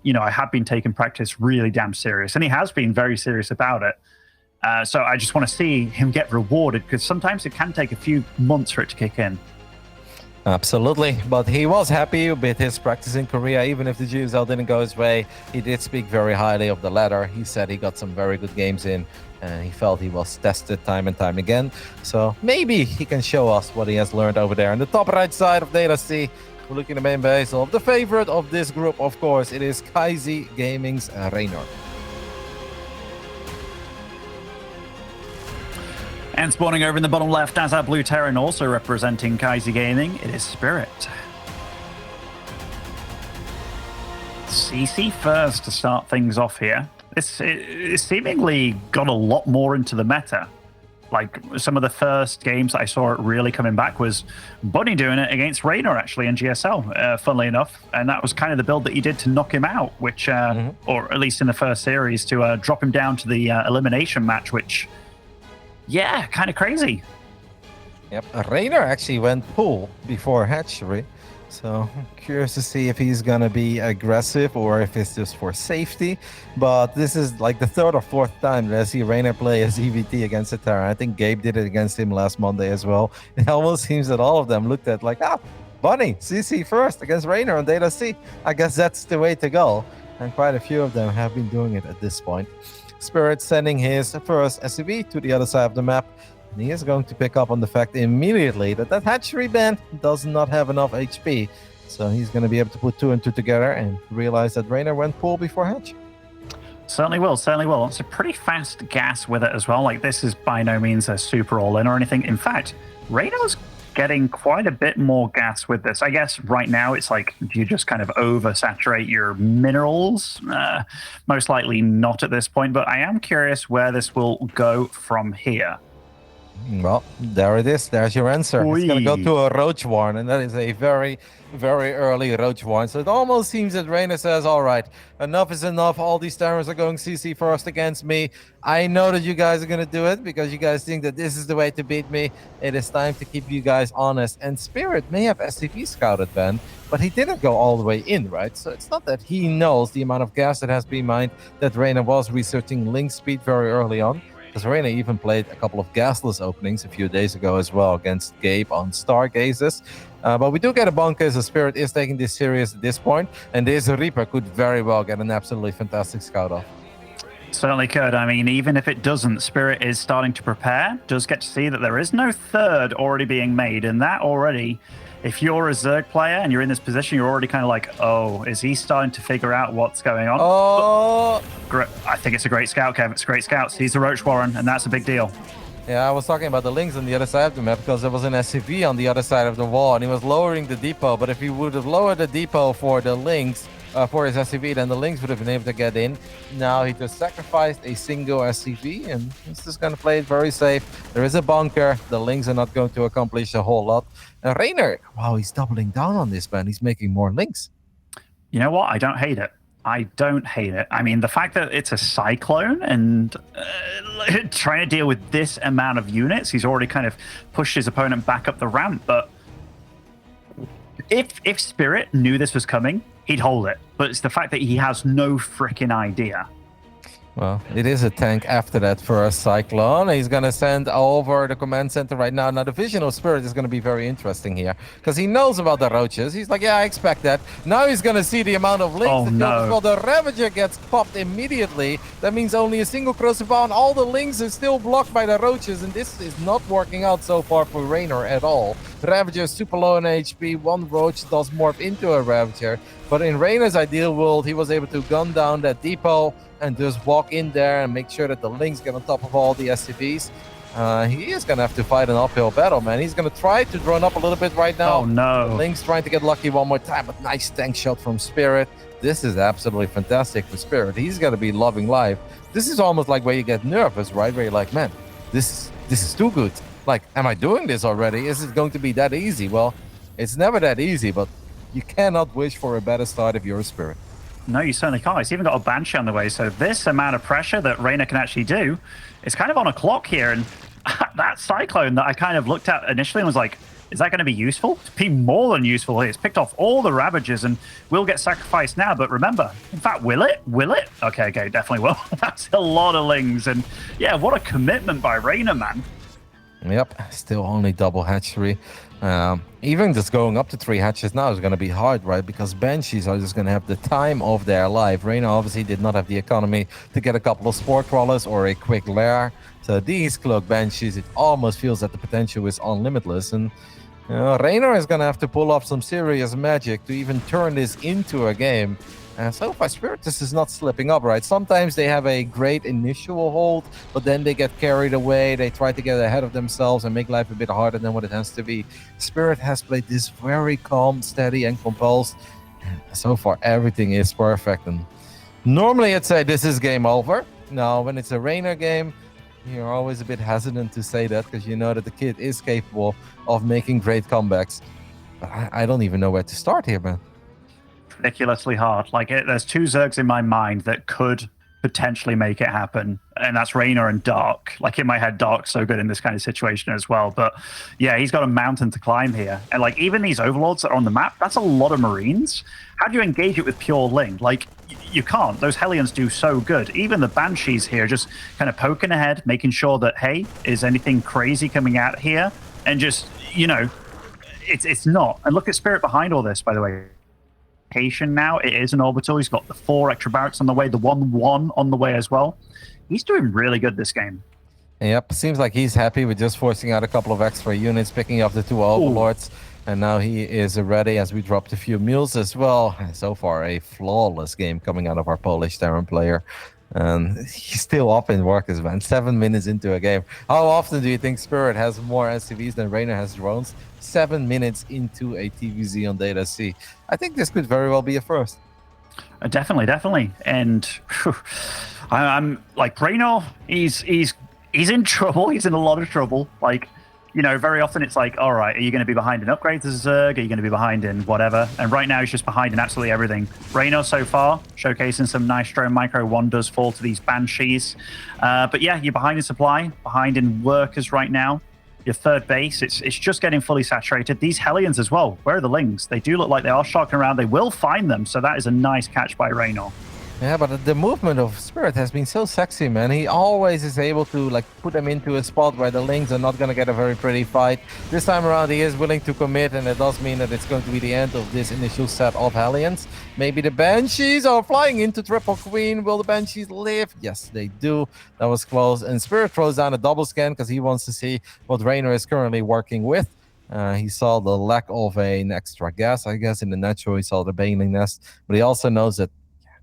you know, I have been taking practice really damn serious, and he has been very serious about it. So I just want to see him get rewarded, because sometimes it can take a few months for it to kick in. Absolutely, but he was happy with his practice in Korea, even if the GSL didn't go his way. He did speak very highly of the latter. He said he got some very good games in, and he felt he was tested time and time again. So maybe he can show us what he has learned over there. On the top right side of Data C, we're looking at the main base of the favorite of this group, of course. It is Kaizi Gaming's Reynor. And spawning over in the bottom left as our blue Terran, also representing Kaizi Gaming, it is Spirit. CC first to start things off here. It's seemingly got a lot more into the meta. Like, some of the first games that I saw it really coming back was Bunny doing it against Reynor, actually, in GSL, funnily enough. And that was kind of the build that he did to knock him out, which, or at least in the first series, to drop him down to the elimination match, which... yeah, kind of crazy. Yep, Reynor actually went pool before hatchery. So I'm curious to see if he's going to be aggressive or if it's just for safety. But this is like the third or fourth time that I see Reynor play as EVT against a Terran. I think Gabe did it against him last Monday as well. It almost seems that all of them looked at like, Bunny, CC first against Reynor on Data C. I guess that's the way to go. And quite a few of them have been doing it at this point. Spirit sending his first SUV to the other side of the map. And he is going to pick up on the fact immediately that hatchery band does not have enough HP. So he's going to be able to put 2 and 2 together and realize that Reynor went pool before hatch. Certainly will, certainly will. It's a pretty fast gas with it as well. Like, this is by no means a super all-in or anything. In fact, Reynor's getting quite a bit more gas with this. I guess right now it's like, do you just kind of oversaturate your minerals? Most likely not at this point, but I am curious where this will go from here. Well, there it is. There's your answer. It's going to go to a Roach Warren, and that is a very, very early Roach Warren. So it almost seems that Reynor says, all right, enough is enough. All these Terrans are going CC first against me. I know that you guys are going to do it because you guys think that this is the way to beat me. It is time to keep you guys honest. And Spirit may have SCV scouted, Ben, but he didn't go all the way in, right? So it's not that he knows the amount of gas that has been mined, that Reynor was researching link speed very early on. Because Reynor even played a couple of gasless openings a few days ago as well against Gabe on Stargazers. But we do get a bunker, so Spirit is taking this serious at this point. And this Reaper could very well get an absolutely fantastic scout off. Certainly could. I mean, even if it doesn't, Spirit is starting to prepare. Does get to see that there is no third already being made. And that already, if you're a Zerg player and you're in this position, you're already kind of like, oh, is he starting to figure out what's going on? Oh! I think it's a great scout, Kev. It's a great scout. He's the Roach Warren, and that's a big deal. Yeah, I was talking about the links on the other side of the map because there was an SCV on the other side of the wall, and he was lowering the depot. But if he would have lowered the depot for the links, for his SCV, then the links would have been able to get in. Now he just sacrificed a single SCV, and he's just going to play it very safe. There is a bunker. The links are not going to accomplish a whole lot. And Reynor, wow, he's doubling down on this, man. He's making more links. You know what? I don't hate it. I don't hate it. I mean, the fact that it's a Cyclone and trying to deal with this amount of units, he's already kind of pushed his opponent back up the ramp. But if Spirit knew this was coming, he'd hold it. But it's the fact that he has no freaking idea. Well, it is a tank after that for a Cyclone. He's going to send over the command center right now. Now, the Vision of Spirit is going to be very interesting here because he knows about the roaches. He's like, yeah, I expect that. Now he's going to see the amount of links. Oh, no. Well, the Ravager gets popped immediately. That means only a single crossbow and all the links are still blocked by the roaches. And this is not working out so far for Reynor at all. Ravager is super low in HP. One roach does morph into a Ravager. But in Reynor's ideal world, he was able to gun down that depot and just walk in there and make sure that the links get on top of all the SCVs. He is going to have to fight an uphill battle, man. He's going to try to drone up a little bit right now. Oh, no. The Link's trying to get lucky one more time, but nice tank shot from Spirit. This is absolutely fantastic for Spirit. He's going to be loving life. This is almost like where you get nervous, right? Where you're like, man, this is too good. Like, am I doing this already? Is it going to be that easy? Well, it's never that easy, but you cannot wish for a better start if you're a Spirit. No, you certainly can't. He's even got a Banshee on the way. So this amount of pressure that Reynor can actually do is kind of on a clock here. And that Cyclone that I kind of looked at initially and was like, Is that going to be useful? It's been more than useful here. It's picked off all the Ravagers and will get sacrificed now. But remember, in fact, will it? Will it? Okay, definitely will. That's a lot of Lings. And yeah, what a commitment by Reynor, man. Yep, still only double hatchery. Even just going up to 3 hatches now is going to be hard, right? Because Banshees are just going to have the time of their life. Reynor obviously did not have the economy to get a couple of Spore Crawlers or a quick lair. So these Cloak Banshees, it almost feels that the potential is unlimitless. And Reynor is going to have to pull off some serious magic to even turn this into a game. So far, Spiritus is not slipping up, right? Sometimes they have a great initial hold, but then they get carried away. They try to get ahead of themselves and make life a bit harder than what it has to be. Spirit has played this very calm, steady, and composed. And so far, everything is perfect. And normally, I'd say this is game over. Now, when it's a Reynor game, you're always a bit hesitant to say that because you know that the kid is capable of making great comebacks. But I don't even know where to start here, man. Ridiculously hard. Like, there's 2 Zergs in my mind that could potentially make it happen, and that's Reynor and Dark. Like, in my head, Dark's so good in this kind of situation as well. But yeah, he's got a mountain to climb here. And like, even these Overlords that are on the map, that's a lot of Marines. How do you engage it with pure Ling? Like, you can't. Those Hellions do so good. Even the Banshees here just kind of poking ahead, making sure that, hey, is anything crazy coming out here? And just, you know, it's not. And look at Spirit behind all this, by the way. Now it is an orbital. He's got the 4 extra barracks on the way, the 1-1 on the way as well. He's doing really good this game. Yep, seems like he's happy with just forcing out a couple of extra units, picking up the 2 Overlords. And now he is ready as we dropped a few mules as well. So far, a flawless game coming out of our Polish Terran player. And he's still up in workers, man. 7 minutes into a game. How often do you think Spirit has more SCVs than Reynor has drones? 7 minutes into a TVZ on Data C. I think this could very well be a first. Definitely. And I'm like, Reynor, he's in trouble. He's in a lot of trouble. Like, you know, very often it's like, all right, are you going to be behind in upgrades as a Zerg? Are you going to be behind in whatever? And right now he's just behind in absolutely everything. Reynor so far, showcasing some nice drone micro. 1 does fall to these Banshees. But yeah, you're behind in supply, behind in workers right now. Your 3rd base, it's just getting fully saturated. These Hellions as well, where are the Lings? They do look like they are sharking around. They will find them, so that is a nice catch by Reynor. Yeah, but the movement of Spirit has been so sexy, man. He always is able to like put them into a spot where the Lings are not going to get a very pretty fight. This time around, he is willing to commit, and it does mean that it's going to be the end of this initial set of Hellions. Maybe the Banshees are flying into Triple Queen. Will the Banshees live? Yes, they do. That was close. And Spirit throws down a double scan because he wants to see what Reynor is currently working with. He saw the lack of an extra gas, I guess. In the natural, he saw the Baneling Nest. But he also knows that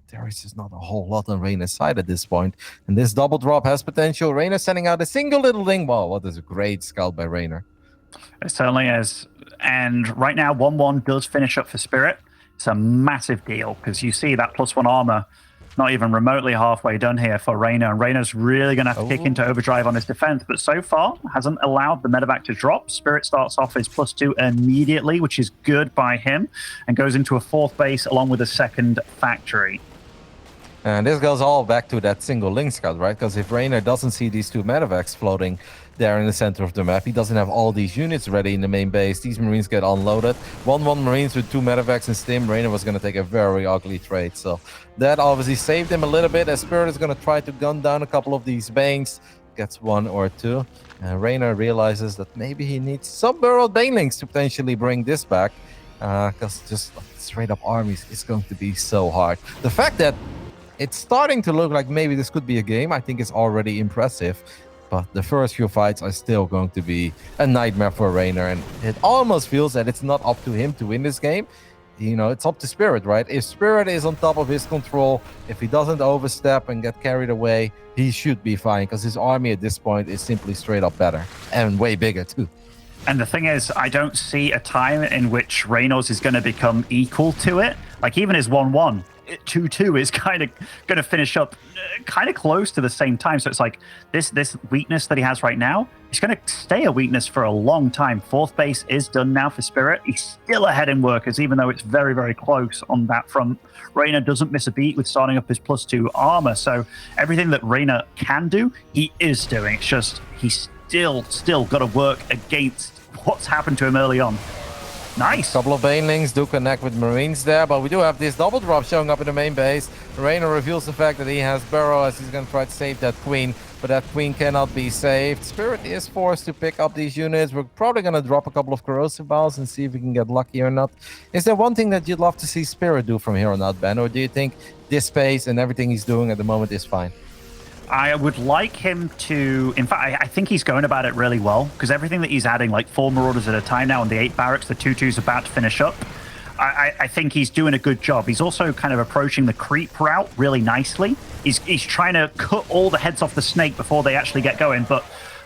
there is just not a whole lot on Reynor's side at this point. And this double drop has potential. Reynor sending out a single little Ling. Wow, what is a great scout by Reynor. It certainly is. And right now, 1-1 does finish up for Spirit. It's a massive deal because you see that +1 armor not even remotely halfway done here for Reynor. And Reynor's really going to have to kick into overdrive on his defense. But so far, hasn't allowed the medevac to drop. Spirit starts off his +2 immediately, which is good by him, and goes into a 4th base along with a 2nd factory. And this goes all back to that single Ling scout, right? Because if Reynor doesn't see these 2 medevacs floating there in the center of the map, he doesn't have all these units ready in the main base. These Marines get unloaded. 1-1 Marines with 2 medevacs and stim. Reynor was going to take a very ugly trade. So that obviously saved him a little bit, as Spirit is going to try to gun down a couple of these Banes. Gets 1 or 2. And Reynor realizes that maybe he needs some burrowed Banelings to potentially bring this back. Because just straight up armies is going to be so hard. The fact that it's starting to look like maybe this could be a game, I think, is already impressive. But the first few fights are still going to be a nightmare for Reynor. And it almost feels that it's not up to him to win this game. You know, it's up to Spirit, right? If Spirit is on top of his control, if he doesn't overstep and get carried away, he should be fine. Because his army at this point is simply straight up better. And way bigger, too. And the thing is, I don't see a time in which Reynor's is going to become equal to it. Like, even his 1-1. 2-2 is kind of going to finish up kind of close to the same time. So it's like this weakness that he has right now, it's going to stay a weakness for a long time. 4th base is done now for Spirit. He's still ahead in workers, even though it's very, very close on that front. Reynor doesn't miss a beat with starting up his +2 armor. So everything that Reynor can do, he is doing. It's just he's still got to work against what's happened to him early on. Nice. A couple of banelings do connect with Marines there, but we do have this double drop showing up in the main base. Reynor reveals the fact that he has Burrow as he's going to try to save that queen, but that queen cannot be saved. Spirit is forced to pick up these units. We're probably going to drop a couple of corrosive balls and see if we can get lucky or not. Is there one thing that you'd love to see Spirit do from here on out, Ben, or do you think this pace and everything he's doing at the moment is fine? I would like him to... In fact, I think he's going about it really well, because everything that he's adding, like 4 Marauders at a time now on the 8 barracks, the 2-2's about to finish up. I think he's doing a good job. He's also kind of approaching the creep route really nicely. He's trying to cut all the heads off the snake before they actually get going, but...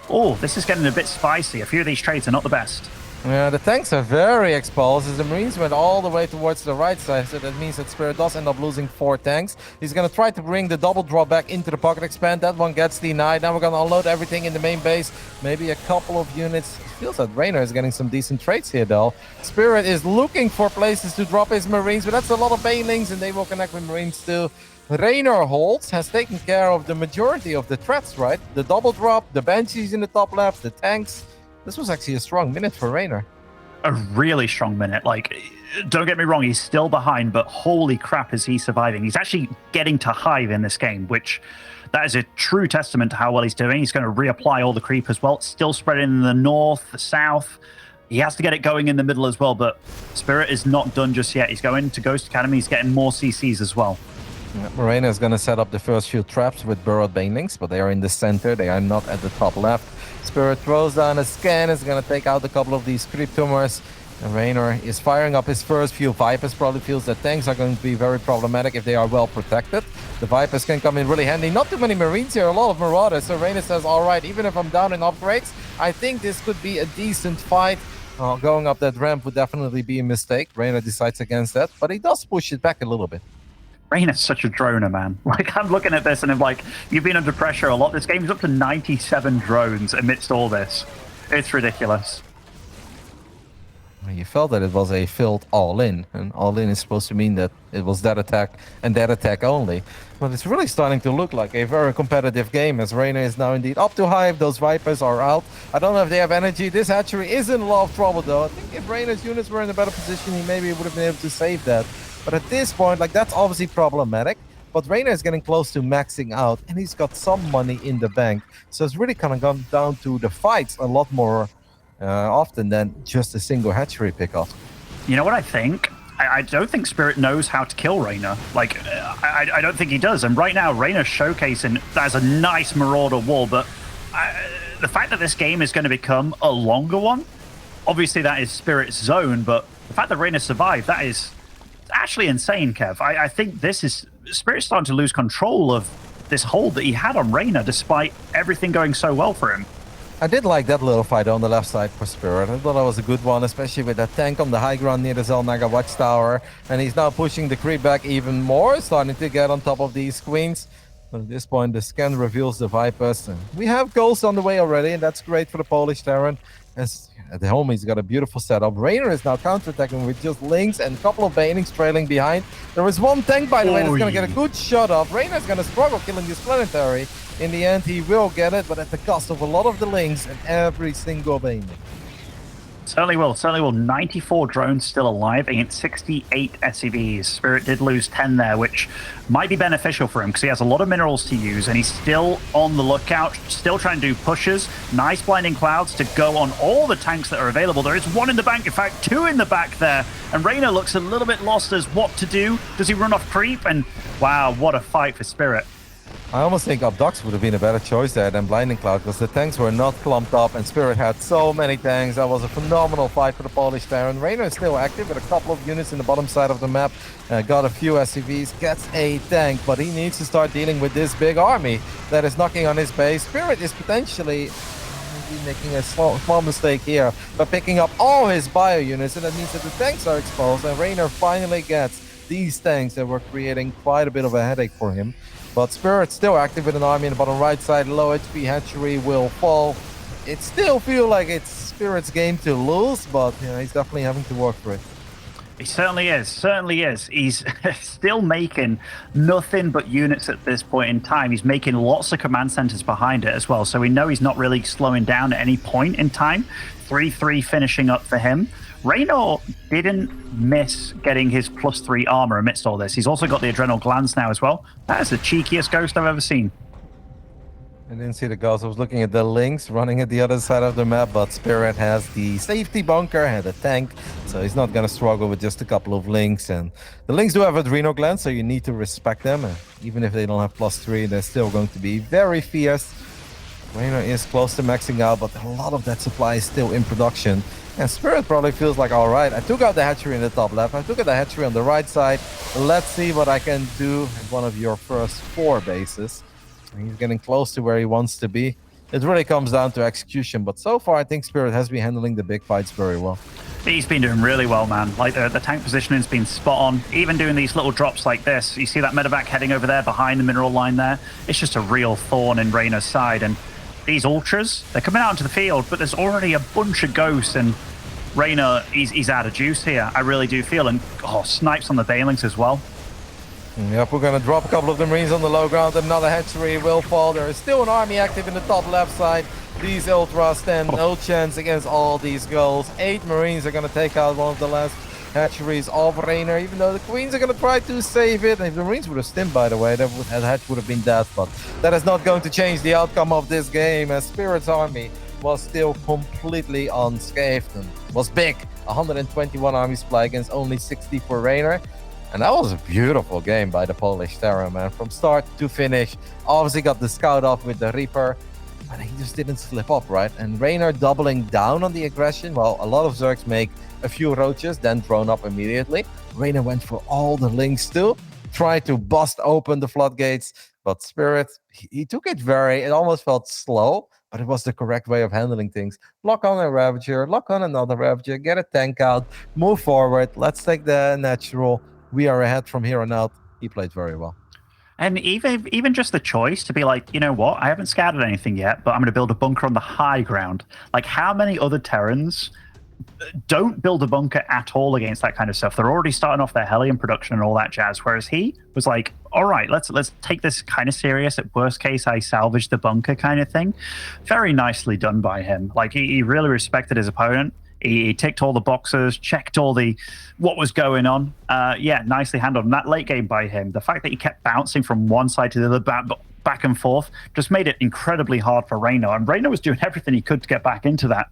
Oh, this is getting a bit spicy. A few of these trades are not the best. Yeah, the tanks are very exposed as the Marines went all the way towards the right side, so that means that Spirit does end up losing 4 tanks. He's going to try to bring the double draw back into the pocket expand. That one gets denied. Now we're going to unload everything in the main base. Maybe a couple of units. It feels that Reynor is getting some decent trades here, though. Spirit is looking for places to drop his Marines, but that's a lot of banelings, and they will connect with Marines too. Reynor holds, has taken care of the majority of the threats, right? The double drop, the Banshees in the top left, the tanks. This was actually a strong minute for Reynor. A really strong minute. Like, don't get me wrong, he's still behind, but holy crap is he surviving. He's actually getting to Hive in this game, which that is a true testament to how well he's doing. He's going to reapply all the creep as well. It's still spreading in the north, the south. He has to get it going in the middle as well, but Spirit is not done just yet. He's going to Ghost Academy. He's getting more CCs as well. Reynor is going to set up the first few traps with burrowed banelings, but they are in the center. They are not at the top left. Spirit throws down a scan, is going to take out a couple of these creep tumors. And Reynor is firing up his first few Vipers. Probably feels that tanks are going to be very problematic if they are well protected. The Vipers can come in really handy. Not too many Marines here, a lot of Marauders. So Reynor says, all right, even if I'm down in upgrades, I think this could be a decent fight. Going up that ramp would definitely be a mistake. Reynor decides against that, but he does push it back a little bit. Reynor's such a droner, man. Like, I'm looking at this and I'm like, you've been under pressure a lot. This game's up to 97 drones amidst all this. It's ridiculous. You felt that it was a filled all-in, and all-in is supposed to mean that it was that attack and that attack only. But it's really starting to look like a very competitive game, as Reynor is now indeed up to Hive. Those Vipers are out. I don't know if they have energy. This hatchery is in a lot of trouble, though. I think if Reynor's units were in a better position, he maybe would have been able to save that. But at this point, like, that's obviously problematic. But Reynor is getting close to maxing out, and he's got some money in the bank. So it's really kind of gone down to the fights a lot more often than just a single hatchery pickup. You know what I think? I don't think Spirit knows how to kill Reynor. Like, I don't think he does. And right now, Reynor's showcasing as a nice Marauder wall, but the fact that this game is going to become a longer one, obviously that is Spirit's zone, but the fact that Reynor survived, that is actually insane, Kev. I think this is... Spirit's starting to lose control of this hold that he had on Reynor, despite everything going so well for him. I did like that little fight on the left side for Spirit. I thought that was a good one, especially with that tank on the high ground near the Zelnaga Watchtower. And he's now pushing the creep back even more, starting to get on top of these queens. But at this point, the scan reveals the Vipers. And we have Ghosts on the way already, and that's great for the Polish Terran. As at the home, he's got a beautiful setup. Reynor is now counterattacking with just links and a couple of banings trailing behind. There is one tank, by the way, that's going to get a good shot off. Reynor's going to struggle killing this planetary. In the end, he will get it, but at the cost of a lot of the links and every single baning. Certainly will. Certainly will. 94 drones still alive against 68 SCVs. Spirit did lose 10 there, which might be beneficial for him because he has a lot of minerals to use and he's still on the lookout, still trying to do pushes. Nice blinding clouds to go on all the tanks that are available. There is one in the bank, in fact, two in the back there. And Reynor looks a little bit lost as what to do. Does he run off creep? And wow, what a fight for Spirit. I almost think Abducts would have been a better choice there than Blinding Cloud because the tanks were not clumped up and Spirit had so many tanks. That was a phenomenal fight for the Polish Terran. Reynor is still active with a couple of units in the bottom side of the map. Got a few SCVs, gets a tank, but he needs to start dealing with this big army that is knocking on his base. Spirit is potentially making a small mistake here by picking up all his bio units, and that means that the tanks are exposed and Reynor finally gets these tanks that were creating quite a bit of a headache for him. But Spirit's still active with an army in the bottom right side. Low HP hatchery will fall. It still feels like it's Spirit's game to lose, but you know, he's definitely having to work for it. He certainly is. Certainly is. He's still making nothing but units at this point in time. He's making lots of command centers behind it as well. So we know he's not really slowing down at any point in time. 3-3 finishing up for him. Reynor didn't miss getting his +3 armor amidst all this. He's also got the adrenal glands now as well. That is the cheekiest ghost I've ever seen. I didn't see the ghost. I was looking at the Lynx running at the other side of the map, but Spirit has the safety bunker, had a tank, so he's not going to struggle with just a couple of Lynx. And the Lynx do have adrenal glands, so you need to respect them. And even if they don't have +3, they're still going to be very fierce. Reynor is close to maxing out, but a lot of that supply is still in production. And Spirit probably feels like, all right, I took out the hatchery in the top left, I took out the hatchery on the right side. Let's see what I can do at one of your first 4 bases. He's getting close to where he wants to be. It really comes down to execution, but so far I think Spirit has been handling the big fights very well. He's been doing really well, man. Like the tank positioning's been spot on. Even doing these little drops like this. You see that medevac heading over there behind the mineral line there? It's just a real thorn in Reynor's side. And these ultras, they're coming out into the field, but there's already a bunch of ghosts, and Reynor, he's out of juice here. I really do feel. And snipes on the Banelings as well. Yep, we're going to drop a couple of the Marines on the low ground. Another hatchery will fall. There is still an army active in the top left side. These Ultras stand no chance against all these goals. 8 Marines are going to take out one of the last hatcheries of Reynor, even though the Queens are going to try to save it. And if the Marines would have stimmed, by the way, that hatch would have been dead. But that is not going to change the outcome of this game, as Spirit's army was still completely unscathed and was big. 121 army supply against only 60 for Reynor. And that was a beautiful game by the Polish Terror, man. From start to finish. Obviously got the scout off with the Reaper, but he just didn't slip up, right? And Reynor doubling down on the aggression. Well, a lot of Zergs make a few roaches, then drone up immediately. Reynor went for all the links too. Tried to bust open the floodgates, but Spirit, he took it it almost felt slow, but it was the correct way of handling things. Lock on a Ravager, lock on another Ravager, get a tank out, move forward. Let's take the natural. We are ahead from here on out. He played very well. And even just the choice to be like, you know what, I haven't scattered anything yet, but I'm going to build a bunker on the high ground. Like, how many other Terrans don't build a bunker at all against that kind of stuff? They're already starting off their Hellion production and all that jazz, whereas he was like, all right, let's take this kind of serious. At worst case, I salvage the bunker kind of thing. Very nicely done by him. Like, he really respected his opponent. He ticked all the boxes, checked all what was going on. Yeah, nicely handled. And that late game by him, the fact that he kept bouncing from one side to the other, back and forth, just made it incredibly hard for Reynor. And Reynor was doing everything he could to get back into that.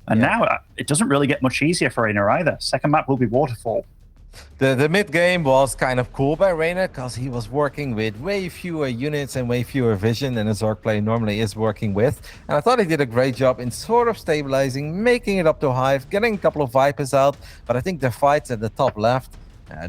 And now it doesn't really get much easier for Reynor either. Second map will be Waterfall. The mid game was kind of cool by Reynor because he was working with way fewer units and way fewer vision than a Zerg player normally is working with. And I thought he did a great job in sort of stabilizing, making it up to Hive, getting a couple of Vipers out. But I think the fights at the top left,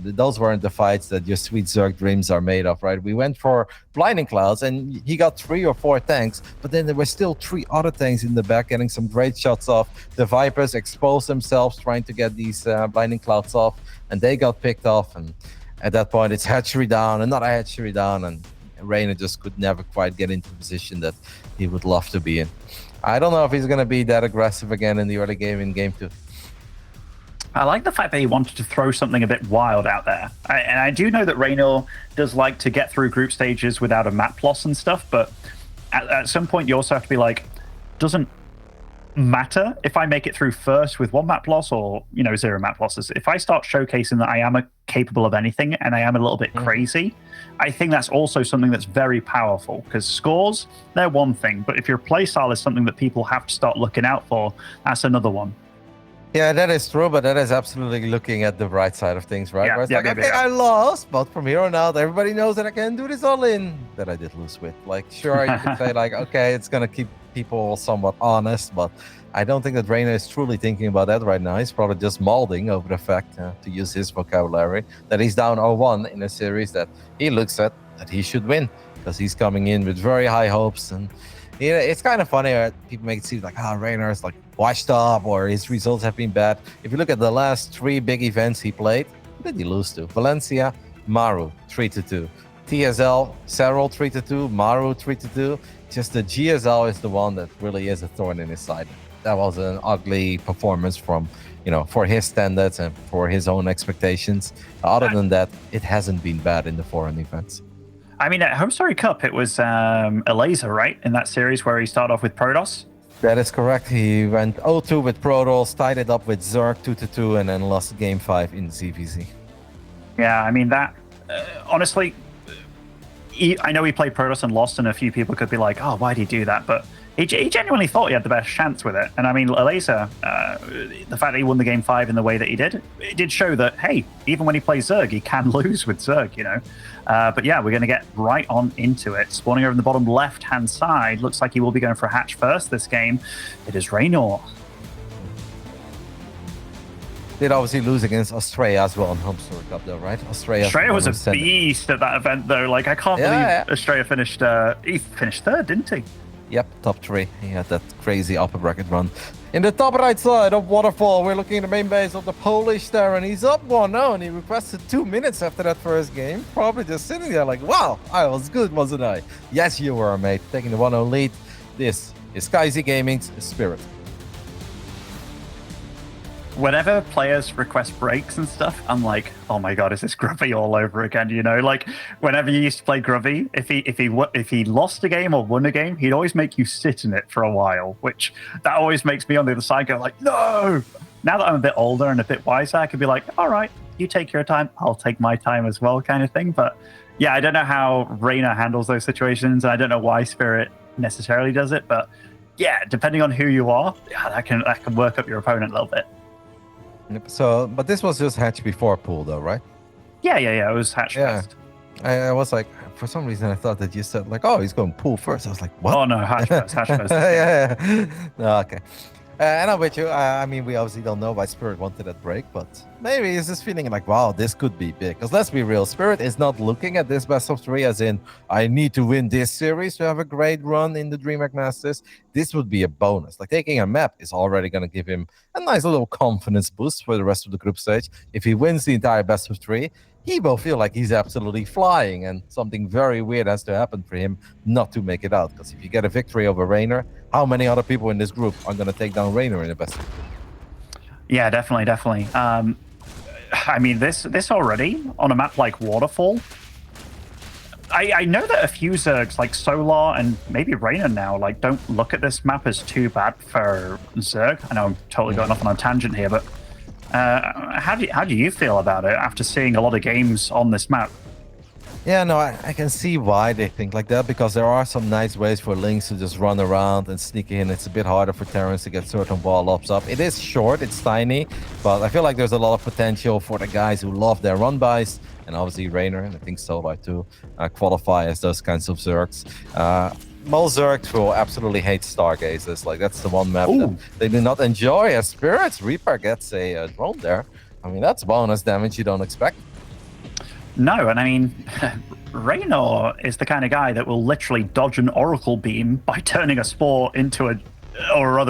those weren't the fights that your sweet Zerg dreams are made of, right? We went for Blinding Clouds and he got 3 or 4 tanks, but then there were still 3 other tanks in the back getting some great shots off. The Vipers exposed themselves trying to get these Blinding Clouds off, and they got picked off. And at that point, it's hatchery down, another hatchery down, and Reynor just could never quite get into the position that he would love to be in. I don't know if he's going to be that aggressive again in the early game in game 2. I like the fact that he wanted to throw something a bit wild out there. And I do know that Reynor does like to get through group stages without a map loss and stuff, but at some point you also have to be like, doesn't matter if I make it through first with 1 map loss or 0 map losses. If I start showcasing that I am capable of anything and I am a little bit crazy, I think that's also something that's very powerful, because scores, they're one thing, but if your playstyle is something that people have to start looking out for, that's another one. Yeah, that is true, but that is absolutely looking at the bright side of things, right? Where it's like, okay, I lost, but from here on out, everybody knows that I can do this all in. That I did lose with. Like, sure, you could say, like, okay, it's going to keep people somewhat honest, but I don't think that Reynor is truly thinking about that right now. He's probably just molding over the fact, to use his vocabulary, that he's down 0-1 in a series that he looks at that he should win, because he's coming in with very high hopes. And it's kind of funny that people make it seem like, Reynor is like washed up or his results have been bad. If you look at the last 3 big events he played, who did he lose to? Valencia, Maru, 3-2. TSL, Serral, 3-2. Maru, 3-2. Just the GSL is the one that really is a thorn in his side. that was an ugly performance from, for his standards and for his own expectations. Other than that, it hasn't been bad in the foreign events. I mean, at Home Story Cup, it was Elaser, right? In that series where he started off with Protoss? That is correct. He went 0-2 with Protoss, tied it up with Zerg 2-2, and then lost Game 5 in ZVZ. Yeah, I mean, that, honestly, I know he played Protoss and lost, and a few people could be like, oh, why'd he do that? But he genuinely thought he had the best chance with it. And I mean, Elaser, the fact that he won the Game 5 in the way that he did, it did show that, hey, even when he plays Zerg, he can lose with Zerg, But yeah, we're going to get right on into it. Spawning over in the bottom left-hand side, looks like he will be going for a hatch first this game. It is Reynor. Did obviously lose against Australia as well in Home Story Cup, though, right? Australia was a beast at that event, though. Like, I can't believe Australia finished. He finished third, didn't he? Yep, top 3. He had that crazy upper bracket run. In the top right side of Waterfall, we're looking at the main base of the Polish there, and he's up 1-0, and he requested 2 minutes after that first game. Probably just sitting there like, wow, I was good, wasn't I? Yes, you were, mate. Taking the 1-0 lead. This is SkyZ Gaming's Spirit. Whenever players request breaks and stuff, I'm like, oh my god, is this Grubby all over again? Like whenever you used to play Grubby, if he lost a game or won a game, he'd always make you sit in it for a while, which that always makes me on the other side go like, no. Now that I'm a bit older and a bit wiser, I could be like, all right, you take your time, I'll take my time as well, kind of thing. But yeah, I don't know how Reynor handles those situations, and I don't know why Spirit necessarily does it, but yeah, depending on who you are, yeah, that can work up your opponent a little bit. So, but this was just hatch before pool, though, right? Yeah. It was hatch first. I was like, for some reason, I thought that you said like, oh, he's going pool first. I was like, what? Oh no, hatch first. yeah. No, okay. And I'm with you. I mean, we obviously don't know why Spirit wanted that break, but maybe he's just feeling like, wow, this could be big. Because let's be real, Spirit is not looking at this best of 3 as in, I need to win this series to have a great run in the DreamHack Masters. This would be a bonus. Like taking a map is already going to give him a nice little confidence boost for the rest of the group stage. If he wins the entire best of 3, he will feel like he's absolutely flying, and something very weird has to happen for him not to make it out. Because if you get a victory over Reynor, how many other people in this group are going to take down Reynor in the best? Yeah, definitely. I mean, this already on a map like Waterfall. I know that a few Zergs like Solar and maybe Reynor now like don't look at this map as too bad for Zerg. I know I'm totally going off on a tangent here, but how do you feel about it after seeing a lot of games on this map? Yeah, no, I can see why they think like that, because there are some nice ways for Lynx to just run around and sneak in. It's a bit harder for Terrans to get certain wall ups up. It is short, it's tiny, but I feel like there's a lot of potential for the guys who love their run-bys, and obviously Reynor, and I think Solar too, qualify as those kinds of Zergs. Most Zergs will absolutely hate Stargazers. Like, that's the one map that they do not enjoy. As Spirits Reaper gets a drone there, I mean, that's bonus damage you don't expect. No, and I mean, Reynor is the kind of guy that will literally dodge an Oracle Beam by turning a Spore into a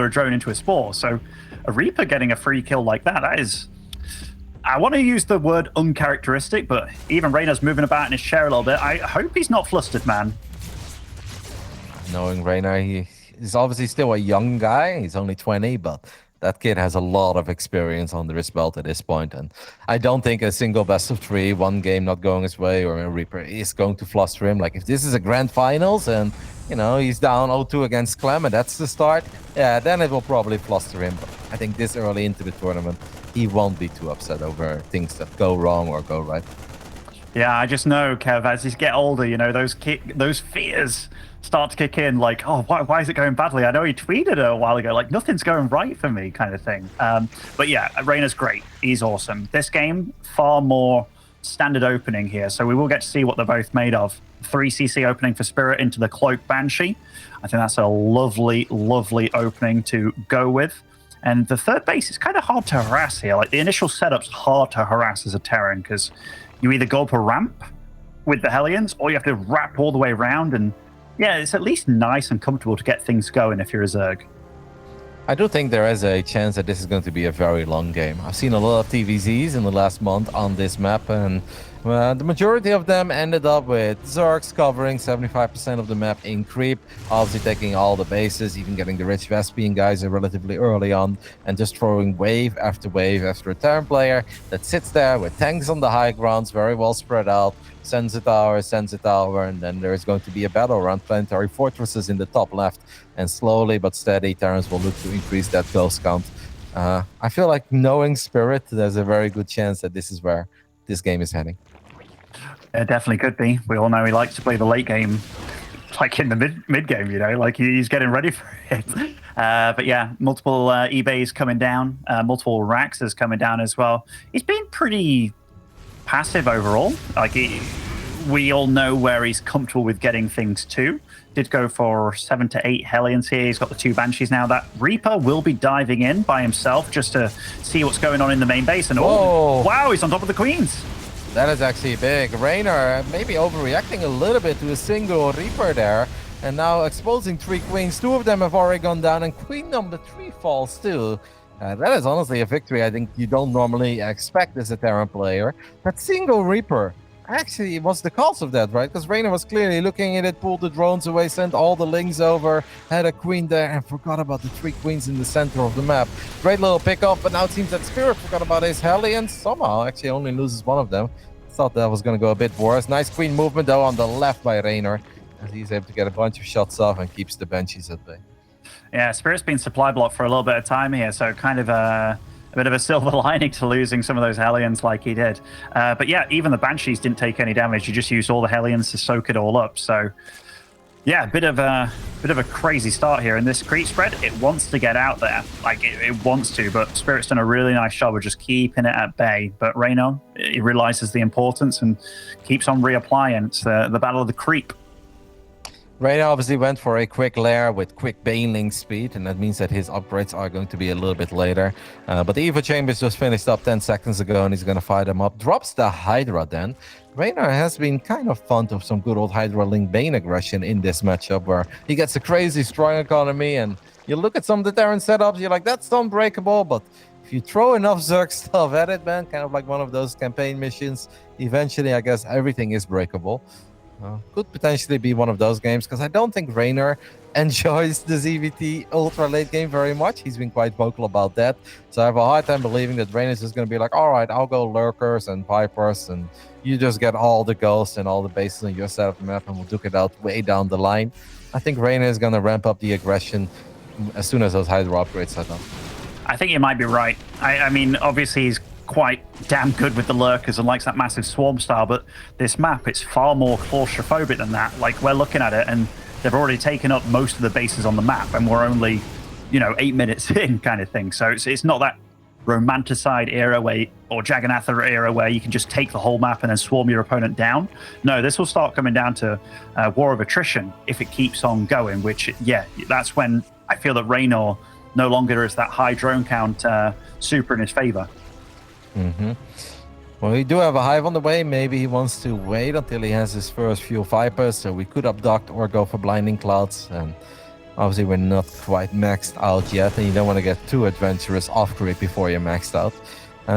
drone into a Spore. So a Reaper getting a free kill like that is... I want to use the word uncharacteristic, but even Reynor's moving about in his chair a little bit. I hope he's not flustered, man. Knowing Reynor, he's obviously still a young guy. He's only 20, but that kid has a lot of experience under his belt at this point, and I don't think a single best of 3, one game not going his way, or a Reaper is going to fluster him. Like, if this is a grand finals and, you know, he's down 0-2 against Clem, and that's the start, yeah, then it will probably fluster him. But I think this early into the tournament, he won't be too upset over things that go wrong or go right. Yeah, I just know, Kev, as you get older, you know, those fears start to kick in, like, oh, why is it going badly? I know he tweeted a while ago, like, nothing's going right for me, kind of thing. But yeah, Reynor's great. He's awesome. This game, far more standard opening here, so we will get to see what they're both made of. 3cc opening for Spirit into the Cloak Banshee. I think that's a lovely, lovely opening to go with. And the third base is kind of hard to harass here. Like, the initial setup's hard to harass as a Terran, because you either go up a ramp with the Hellions, or you have to wrap all the way around, and yeah, it's at least nice and comfortable to get things going if you're a Zerg. I do think there is a chance that this is going to be a very long game. I've seen a lot of TVZs in the last month on this map, and The majority of them ended up with Zergs covering 75% of the map in creep, obviously taking all the bases, even getting the rich Vespian guys relatively early on, and just throwing wave after a Terran player that sits there with tanks on the high grounds, very well spread out, sends a tower, and then there's going to be a battle around planetary fortresses in the top left, and slowly but steady, Terrans will look to increase that close count. I feel like knowing Spirit, there's a very good chance that this is where this game is heading. It definitely could be. We all know he likes to play the late game, like in the mid game, you know, like he's getting ready for it. But yeah, multiple eBays coming down, multiple racks is coming down as well. He's been pretty passive overall. Like we all know where he's comfortable with getting things to. Did go for 7 to 8 Hellions here. He's got the 2 Banshees now. That Reaper will be diving in by himself just to see what's going on in the main base. And oh, wow, he's on top of the Queens. That is actually big. Reynor maybe overreacting a little bit to a single Reaper there. And now exposing 3 Queens. 2 of them have already gone down, and Queen number 3 falls too. That is honestly a victory I think you don't normally expect as a Terran player. That single Reaper actually was the cause of that, right? Because Reynor was clearly looking at it, pulled the drones away, sent all the links over, had a queen there, and forgot about the 3 queens in the center of the map. Great little pickup, but now it seems that Spirit forgot about his Hellions. Somehow actually only loses one of them. Thought that was going to go a bit worse. Nice queen movement though on the left by Reynor, as he's able to get a bunch of shots off and keeps the Banshees at bay. Yeah, Spirit's been supply blocked for a little bit of time here, so kind of a bit of a silver lining to losing some of those Hellions like he did. But yeah, even the Banshees didn't take any damage. You just used all the Hellions to soak it all up. So yeah, a bit of a crazy start here. And this creep spread, it wants to get out there. Like it wants to, but Spirit's done a really nice job of just keeping it at bay. But Reynor, he realizes the importance and keeps on reapplying. It's the battle of the creep. Reynor obviously went for a quick lair with quick baneling speed, and that means that his upgrades are going to be a little bit later. But the Evo Chambers just finished up 10 seconds ago, and he's going to fire them up. Drops the Hydra then. Reynor has been kind of fond of some good old Hydra Link Bane aggression in this matchup, where he gets a crazy strong economy, and you look at some of the Terran setups, you're like, that's unbreakable, but if you throw enough Zerg stuff at it, man, kind of like one of those campaign missions, eventually, I guess, everything is breakable. Could potentially be one of those games, because I don't think Reynor enjoys the ZVT ultra late game very much. He's been quite vocal about that. So I have a hard time believing that Reynor is just going to be like, all right, I'll go Lurkers and Pipers, and you just get all the ghosts and all the bases on your side of the map, and we'll duke it out way down the line. I think Reynor is going to ramp up the aggression as soon as those Hydra upgrades are done. I think you might be right. I mean, obviously he's quite damn good with the lurkers and likes that massive swarm style, but this map, it's far more claustrophobic than that. Like, we're looking at it and they've already taken up most of the bases on the map, and we're only, 8 minutes in, kind of thing. So it's not that Romanticide era or Jagannatha era where you can just take the whole map and then swarm your opponent down. No, this will start coming down to war of attrition if it keeps on going, which, yeah, that's when I feel that Reynor no longer is that high drone count super in his favor. Well, we do have a hive on the way. Maybe he wants to wait until he has his first few Vipers, so we could abduct or go for Blinding Clouds. And obviously we're not quite maxed out yet, and you don't want to get too adventurous off creep before you're maxed out.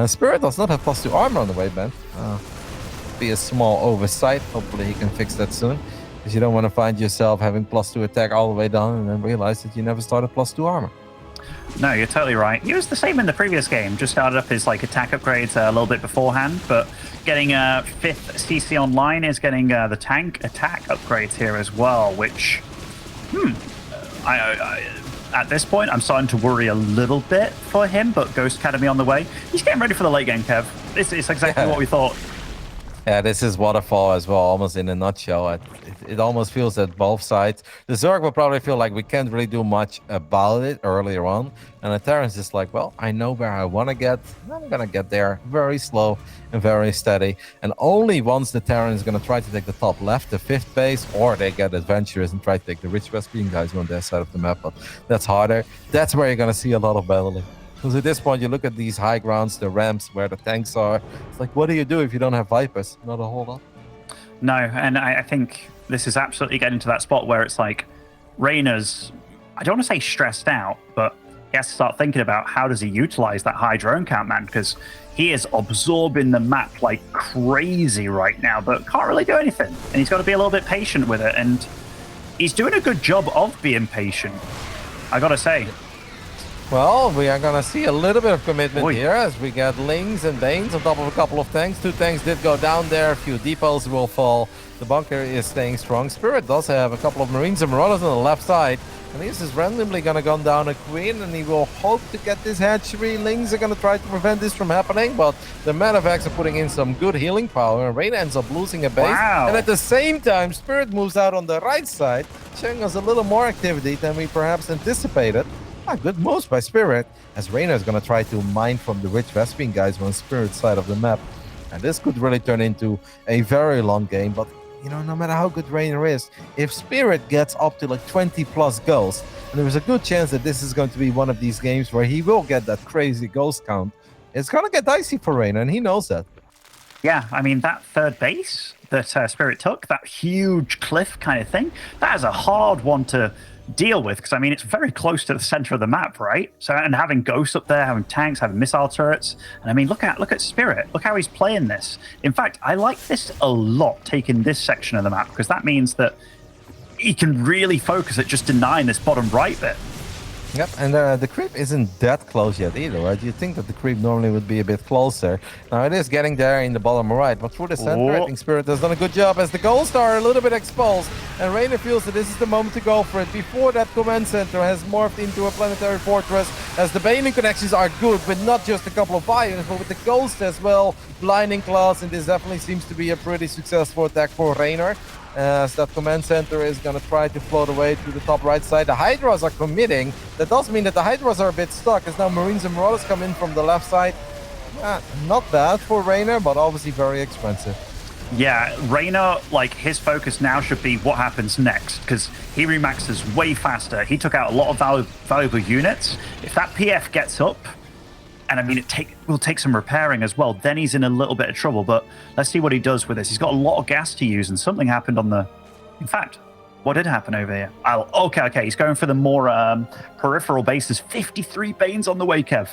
Spirit does not have +2 armor on the way, Ben. Be a small oversight. Hopefully he can fix that soon, because you don't want to find yourself having +2 attack all the way down and then realize that you never started +2 armor. No, you're totally right. He was the same in the previous game. Just started up his attack upgrades a little bit beforehand, but getting 5th CC online is getting the tank attack upgrades here as well, which, I at this point, I'm starting to worry a little bit for him, but Ghost Academy on the way. He's getting ready for the late game, Kev. It's exactly what we thought. Yeah, this is Waterfall as well, almost in a nutshell. It almost feels that both sides... The Zerg will probably feel like we can't really do much about it earlier on. And the Terran's just like, well, I know where I want to get. I'm going to get there very slow and very steady. And only once the Terran is going to try to take the top left, the 5th base, or they get adventurous and try to take the rich Vespian guys on their side of the map. But that's harder. That's where you're going to see a lot of battling. Because at this point, you look at these high grounds, the ramps where the tanks are. It's like, what do you do if you don't have Vipers? Not a whole lot. No, and I think this is absolutely getting to that spot where it's like Reynor's, I don't want to say stressed out, but he has to start thinking about how does he utilize that high drone count, man, because he is absorbing the map like crazy right now, but can't really do anything. And he's got to be a little bit patient with it, and he's doing a good job of being patient, I gotta say. Well, we are going to see a little bit of commitment Oy. here as we get Lings and Banes on top of a couple of tanks. 2 tanks did go down there. A few depots will fall. The bunker is staying strong. Spirit does have a couple of Marines and Marauders on the left side. And this is randomly going to gun down a Queen, and he will hope to get this hatchery. Lings are going to try to prevent this from happening, but the Medivacs are putting in some good healing power, and Reynor ends up losing a base. Wow. And at the same time, Spirit moves out on the right side, showing us a little more activity than we perhaps anticipated. Good moves by Spirit, as Reynor is going to try to mine from the rich Vespian guys on Spirit's side of the map. And this could really turn into a very long game, but you know, no matter how good Reynor is, if Spirit gets up to like 20 plus goals, and there is a good chance that this is going to be one of these games where he will get that crazy goals count, it's going to get dicey for Reynor, and he knows that. Yeah, I mean, that third base that Spirit took, that huge cliff kind of thing, that is a hard one to deal with, because I mean, it's very close to the center of the map, right? So, and having ghosts up there, having tanks, having missile turrets, and I mean, look at Spirit. Look how he's playing this. In fact, I like this a lot, taking this section of the map, because that means that he can really focus at just denying this bottom right bit. Yep, and the creep isn't that close yet either, right? You'd think that the creep normally would be a bit closer. Now it is getting there in the bottom right, but through the center, I think Spirit has done a good job as the goals are a little bit exposed, and Reynor feels that this is the moment to go for it before that command center has morphed into a planetary fortress, as the Baneling connections are good, but not just a couple of fires, but with the ghost as well, blinding class, and this definitely seems to be a pretty successful attack for Reynor. As that command center is going to try to float away to the top right side. The Hydras are committing. That does mean that the Hydras are a bit stuck, as now Marines and Marauders come in from the left side. Not bad for Reynor, but obviously very expensive. Yeah, Reynor, like, his focus now should be what happens next, because he remaxes way faster. He took out a lot of valuable units. If that PF gets up, and I mean, it will take some repairing as well, then he's in a little bit of trouble. But let's see what he does with this. He's got a lot of gas to use, and something happened on the... In fact, what did happen over here? Okay. He's going for the more peripheral bases. 53 Banes on the way, Kev.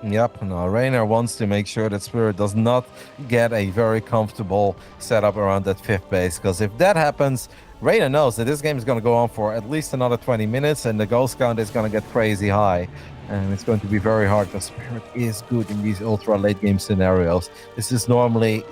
Yep, no, Reynor wants to make sure that Spirit does not get a very comfortable setup around that 5th base, because if that happens, Reynor knows that this game is going to go on for at least another 20 minutes, and the ghost count is going to get crazy high. And it's going to be very hard, because Spirit is good in these ultra late game scenarios. This is normally,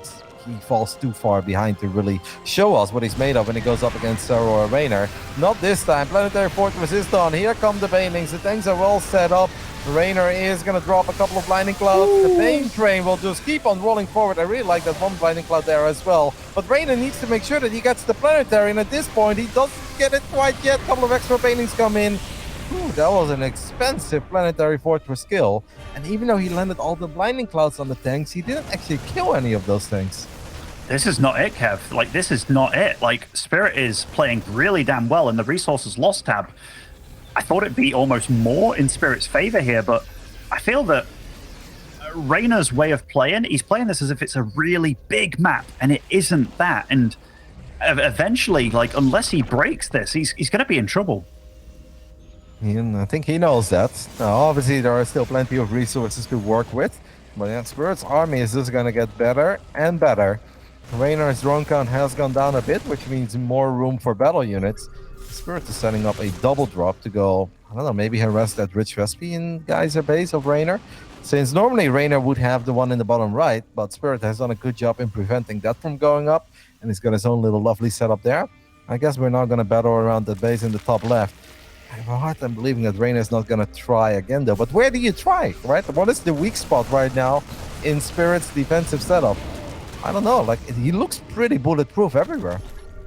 he falls too far behind to really show us what he's made of when he goes up against Zero or Reynor. Not this time. Planetary Fortress is done. Here come the Banelings. The tanks are all set up. Reynor is going to drop a couple of blinding clouds. Ooh. The Bane train will just keep on rolling forward. I really like that one blinding cloud there as well. But Reynor needs to make sure that he gets the planetary, and at this point he doesn't get it quite yet. A couple of extra Banelings come in. Ooh, that was an expensive planetary fortress kill. And even though he landed all the blinding clouds on the tanks, he didn't actually kill any of those things. This is not it, Kev. Like, this is not it. Like, Spirit is playing really damn well, and the resources lost tab, I thought it'd be almost more in Spirit's favor here, but I feel that Reynor's way of playing, he's playing this as if it's a really big map, and it isn't that. And eventually, like, unless he breaks this, he's going to be in trouble. And I think he knows that. Now, obviously, there are still plenty of resources to work with, but yeah, Spirit's army is just going to get better and better. Reynor's drone count has gone down a bit, which means more room for battle units. Spirit is setting up a double drop to go, I don't know, maybe harass that rich Vespian geyser base of Reynor. Since normally Reynor would have the one in the bottom right, but Spirit has done a good job in preventing that from going up, and he's got his own little lovely setup there. I guess we're now going to battle around the base in the top left. I have a hard time believing that Reynor is not going to try again, though. But where do you try, right? What is the weak spot right now in Spirit's defensive setup? I don't know. Like, he looks pretty bulletproof everywhere.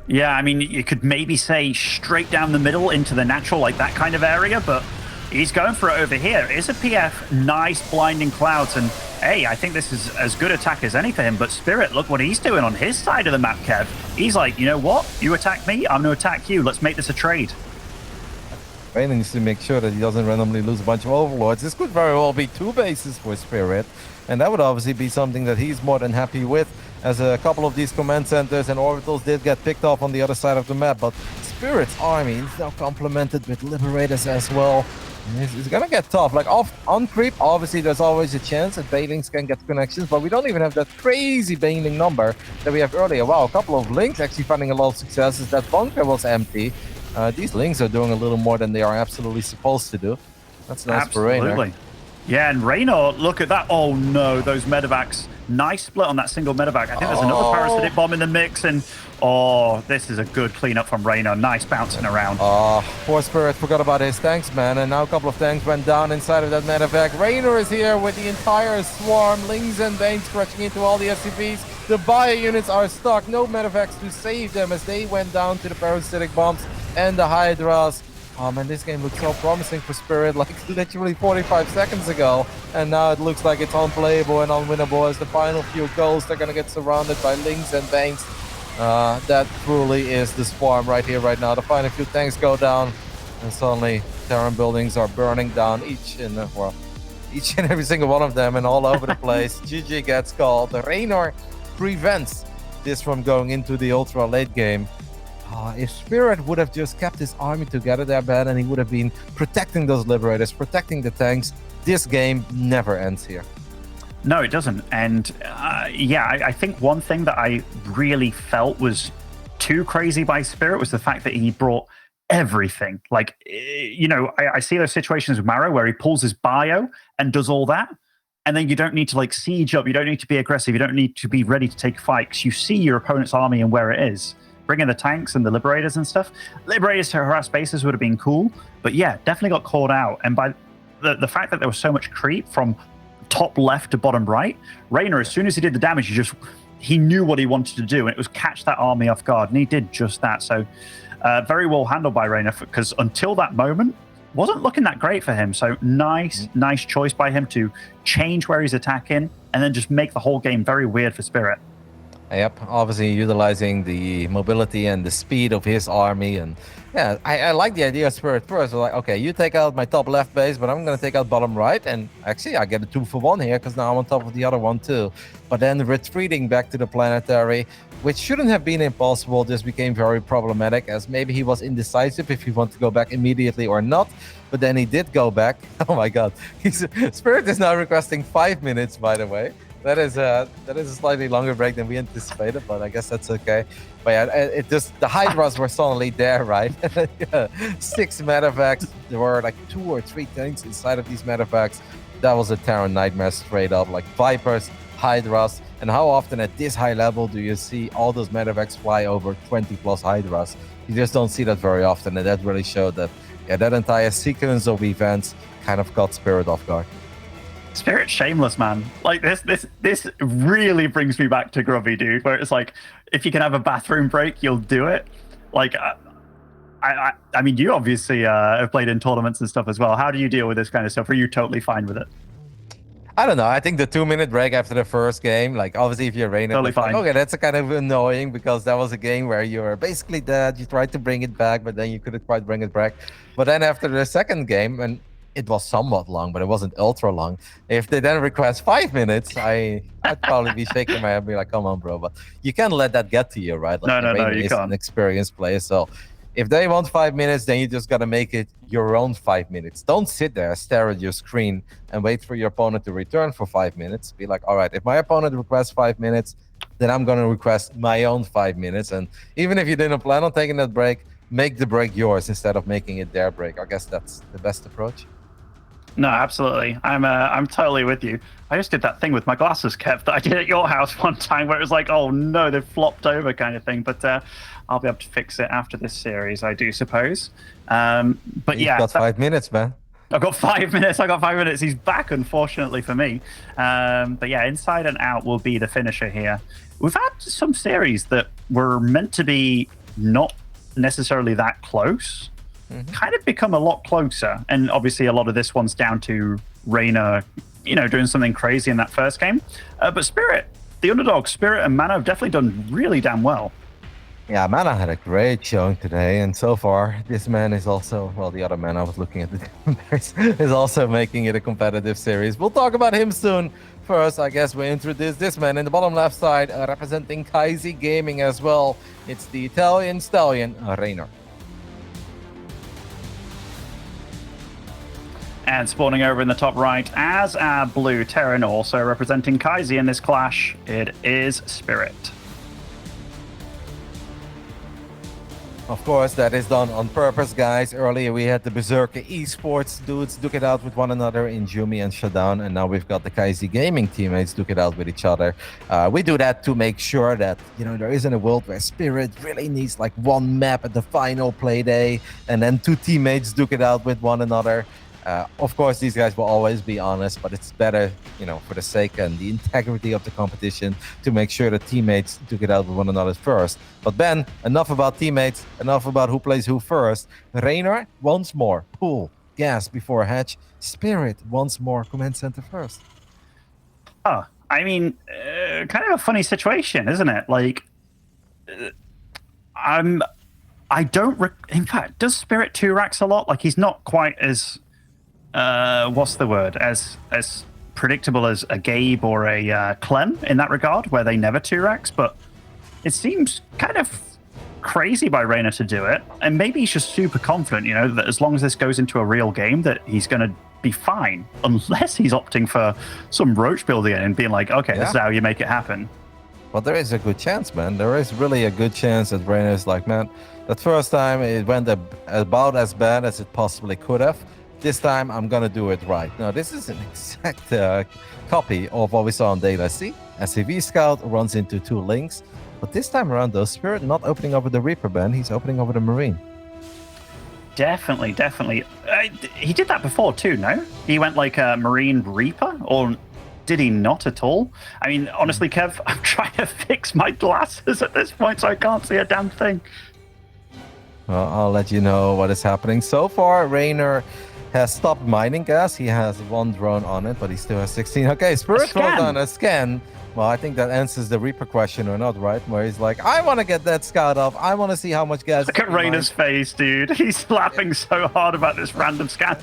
Yeah, I mean, you could maybe say straight down the middle into the natural, like that kind of area, but he's going for it over here. It is a PF, nice blinding clouds, and hey, I think this is as good attack as any for him, but Spirit, look what he's doing on his side of the map, Kev. He's like, you know what? You attack me, I'm going to attack you. Let's make this a trade. Reynor needs to make sure that he doesn't randomly lose a bunch of overlords. This could very well be 2 bases for Spirit, and that would obviously be something that he's more than happy with, as a couple of these command centers and orbitals did get picked off on the other side of the map. But Spirit's army is now complemented with Liberators as well. It's gonna get tough. Like on creep, obviously there's always a chance that Bailings can get connections, but we don't even have that crazy Bailing number that we have earlier. Wow, a couple of links actually finding a lot of successes. That bunker was empty. These links are doing a little more than they are absolutely supposed to do. That's nice for Reynor. Yeah, and Reynor, look at that. Oh no, those medevacs. Nice split on that single medevac. I think there's another parasitic bomb in the mix, and this is a good cleanup from Reynor. Nice bouncing around. Poor Spirit forgot about his tanks, man, and now a couple of tanks went down inside of that medevac. Reynor is here with the entire swarm. Lings and Banes crashing into all the SCVs. The bio units are stuck. No medevacs to save them as they went down to the parasitic bombs and the Hydras. Oh man, this game looked so promising for Spirit, like literally 45 seconds ago. And now it looks like it's unplayable and unwinnable as the final few goals. They're gonna get surrounded by Lings and Banks. That truly is the swarm right here, right now. The final few tanks go down, and suddenly Terran buildings are burning down, each and every single one of them, and all over the place. GG gets called. The Reynor prevents this from going into the ultra late game. If Spirit would have just kept his army together there, Ben, and he would have been protecting those liberators, protecting the tanks, this game never ends here. No, it doesn't. And I think one thing that I really felt was too crazy by Spirit was the fact that he brought everything. Like, I see those situations with Maro where he pulls his bio and does all that. And then you don't need to like siege up. You don't need to be aggressive. You don't need to be ready to take a fight because you see your opponent's army and where it is. Bring in the tanks and the liberators and stuff. Liberators to harass bases would have been cool, but yeah, definitely got caught out. And by the fact that there was so much creep from top left to bottom right, Reynor, as soon as he did the damage, he knew what he wanted to do, and it was catch that army off guard, and he did just that. So very well handled by Reynor, because until that moment, wasn't looking that great for him. So nice choice by him to change where he's attacking, and then just make the whole game very weird for Spirit. Yep, obviously utilizing the mobility and the speed of his army. And yeah, I like the idea of Spirit first. Like, okay, you take out my top left base, but I'm going to take out bottom right. And actually, I get a 2-for-1 here because now I'm on top of the other one too. But then retreating back to the planetary, which shouldn't have been impossible, just became very problematic, as maybe he was indecisive if he wanted to go back immediately or not. But then he did go back. Oh my God. Spirit is now requesting 5 minutes, by the way. That is a slightly longer break than we anticipated, but I guess that's okay. But yeah, the Hydras were suddenly there, right? 6 medevacs. There were like 2 or 3 tanks inside of these medevacs. That was a Terran nightmare straight up, like Vipers, Hydras. And how often at this high level do you see all those medevacs fly over 20 plus Hydras? You just don't see that very often, and that really showed that that entire sequence of events kind of caught Spirit off guard. Spirit's shameless, man. Like this really brings me back to Grubby, dude, where it's like, if you can have a bathroom break, you'll do it. Like, I mean, you obviously have played in tournaments and stuff as well. How do you deal with this kind of stuff? Are you totally fine with it? I don't know. I think the 2-minute break after the first game, like obviously if you're Reynor, totally fine. Like, okay, that's a kind of annoying because that was a game where you were basically dead. You tried to bring it back, but then you couldn't quite bring it back. But then after the second game, and it was somewhat long, but it wasn't ultra long. If they then request 5 minutes, I'd probably be shaking my head and be like, come on, bro. But you can't let that get to you, right? Like, no, you can't. An experienced player. So if they want 5 minutes, then you just got to make it your own 5 minutes. Don't sit there, stare at your screen, and wait for your opponent to return for 5 minutes. Be like, all right, if my opponent requests 5 minutes, then I'm going to request my own 5 minutes. And even if you didn't plan on taking that break, make the break yours instead of making it their break. I guess that's the best approach. No, absolutely. I'm totally with you. I just did that thing with my glasses, Kev, that I did at your house one time where it was like, oh no, they've flopped over kind of thing. But I'll be able to fix it after this series, I do suppose. But You've got 5 minutes, man. I've got 5 minutes. He's back, unfortunately for me. But yeah, Inside and Out will be the finisher here. We've had some series that were meant to be not necessarily that close. Kind of become a lot closer, and obviously a lot of this one's down to Reynor, doing something crazy in that first game. But Spirit, the underdog, Spirit and Mana have definitely done really damn well. Yeah, Mana had a great showing today, and so far this man is also, well, the other man I was looking at is also making it a competitive series. We'll talk about him soon. First, I guess we introduce this man in the bottom left side, representing Kaizi Gaming as well. It's the Italian stallion, Reynor. And spawning over in the top right as our blue Terran, also representing Kaisi in this clash, it is Spirit. Of course, that is done on purpose, guys. Earlier, we had the Berserker Esports dudes duke it out with one another in Jumi and Showdown, and now we've got the Kaisi Gaming teammates duke it out with each other. We do that to make sure that, you know, there isn't a world where Spirit really needs like one map at the final play day, and then two teammates duke it out with one another. Of course, these guys will always be honest, but it's better, you know, for the sake and the integrity of the competition to make sure the teammates duke it out with one another first. But Ben, enough about teammates, enough about who plays who first. Reynor, once more, Pool, Gas before Hatch. Spirit, once more, Command Center first. Oh, I mean, kind of a funny situation, isn't it? Like, I don't, in fact, does Spirit 2-racks a lot? Like, he's not quite as... what's the word? As predictable as a Gabe or a Clem in that regard, where they never 2-racks, but it seems kind of crazy by Reynor to do it. And maybe he's just super confident, you know, that as long as this goes into a real game, that he's going to be fine, unless he's opting for some roach building and being like, okay, this is how you make it happen. Well, there is a good chance, man. There is really a good chance that Reynor is like, man, that first time it went about as bad as it possibly could have. This time, I'm going to do it right. Now, this is an exact copy of what we saw on Data. See, SCV Scout runs into two links. But this time around, though, Spirit not opening over the Reaper, Ben. He's opening over the Marine. Definitely, definitely. He did that before, too, no? He went like a Marine Reaper? Or did he not at all? I mean, honestly, Kev, I'm trying to fix my glasses at this point, so I can't see a damn thing. Well, I'll let you know what is happening. So far, Reynor has stopped mining gas. He has one drone on it, but he still has 16. Okay, Spirit goes on a scan. Well, I think that answers the Reaper question or not, right? Where he's like, I want to get that scout off. I want to see how much gas... Look at Reynor's face, dude. He's laughing so hard about this random scan.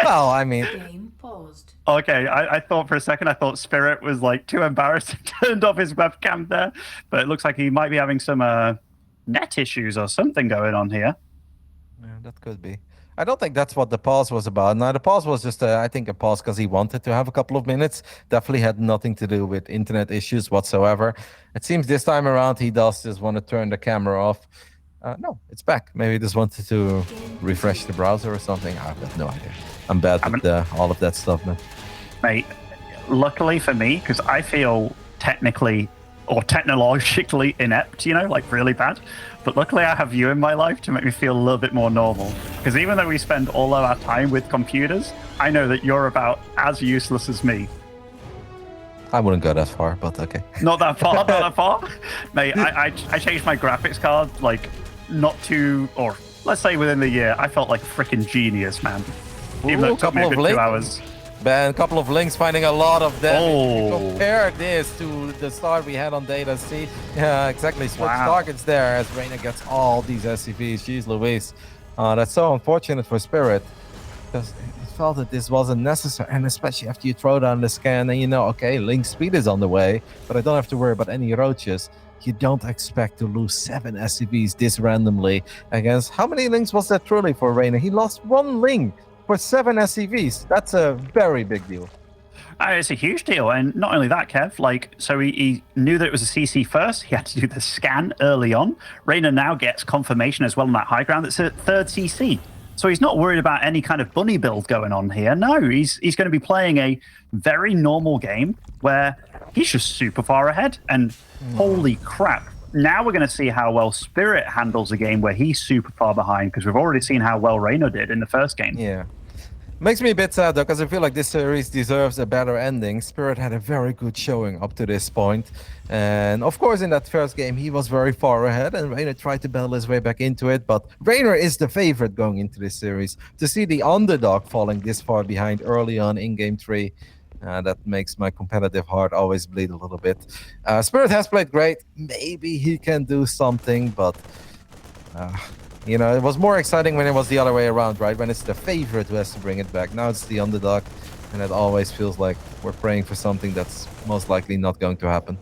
Well, I mean... Game paused. Okay, I thought for a second, I thought Spirit was like too embarrassed and turned off his webcam there. But it looks like he might be having some net issues or something going on here. Yeah, that could be. I don't think that's what the pause was about. Now, the pause was just, I think, a pause because he wanted to have a couple of minutes. Definitely had nothing to do with internet issues whatsoever. It seems this time around he does just want to turn the camera off. No, it's back. Maybe he just wanted to refresh the browser or something. I have no idea. I'm bad with all of that stuff, man. Mate, luckily for me, because I feel technically or technologically inept, you know, like really bad. But luckily I have you in my life to make me feel a little bit more normal. Because even though we spend all of our time with computers, I know that you're about as useless as me. I wouldn't go that far, but okay. Not that far, not that far. Mate, I changed my graphics card, like, not too, or let's say within the year. I felt like a freaking genius, man. Even though it took me a good 2 hours. Ben, a couple of links finding a lot of damage. Oh. Compare this to the start we had on Data C. Yeah, exactly. Switch targets there as Reynor gets all these SCVs. Jeez Louise. That's so unfortunate for Spirit. Because it felt that this wasn't necessary. And especially after you throw down the scan and you know, okay, link speed is on the way, but I don't have to worry about any roaches. You don't expect to lose 7 SCVs this randomly against... How many links was that truly for Reynor? He lost 1 link for 7 SCVs. That's a very big deal. It's a huge deal. And not only that, Kev, like, so he knew that it was a CC first. He had to do the scan early on. Reynor now gets confirmation as well on that high ground. It's a 3rd CC. So he's not worried about any kind of bunny build going on here. No, he's going to be playing a very normal game where he's just super far ahead. And holy crap. Now we're going to see how well Spirit handles a game where he's super far behind, because we've already seen how well Reynor did in the first game. Yeah. Makes me a bit sad, though, because I feel like this series deserves a better ending. Spirit had a very good showing up to this point. And, of course, in that first game, he was very far ahead, and Reynor tried to battle his way back into it. But Reynor is the favorite going into this series. To see the underdog falling this far behind early on in Game 3, that makes my competitive heart always bleed a little bit. Spirit has played great. Maybe he can do something, but... you know, it was more exciting when it was the other way around, right? When it's the favorite who has to bring it back. Now it's the underdog, and it always feels like we're praying for something that's most likely not going to happen.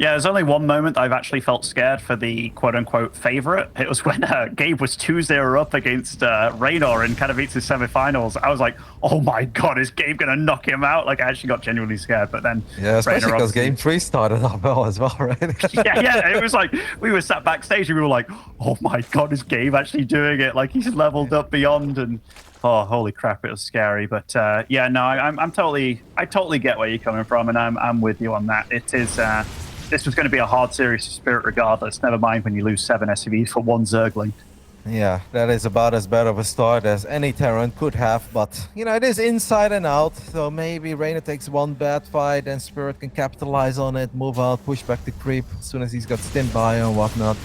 Yeah, there's only one moment I've actually felt scared for the quote-unquote favorite. It was when Gabe was 2-0 up against Reynor in Katowice's semifinals. I was like, oh my god, is Gabe going to knock him out? Like, I actually got genuinely scared, but then... Yeah, especially because Game 3 started up well as well, right? yeah, it was like, we were sat backstage and we were like, oh my god, is Gabe actually doing it? Like, he's leveled up beyond, and... Oh, holy crap! It was scary, but yeah, no, I totally get where you're coming from, and I'm with you on that. It is this was going to be a hard series to Spirit regardless. Never mind when you lose 7 SCVs for 1 Zergling. Yeah, that is about as bad of a start as any Terran could have, but you know, it is inside and out, so maybe Reynor takes 1 bad fight and Spirit can capitalize on it, move out, push back the creep as soon as he's got stint by and whatnot.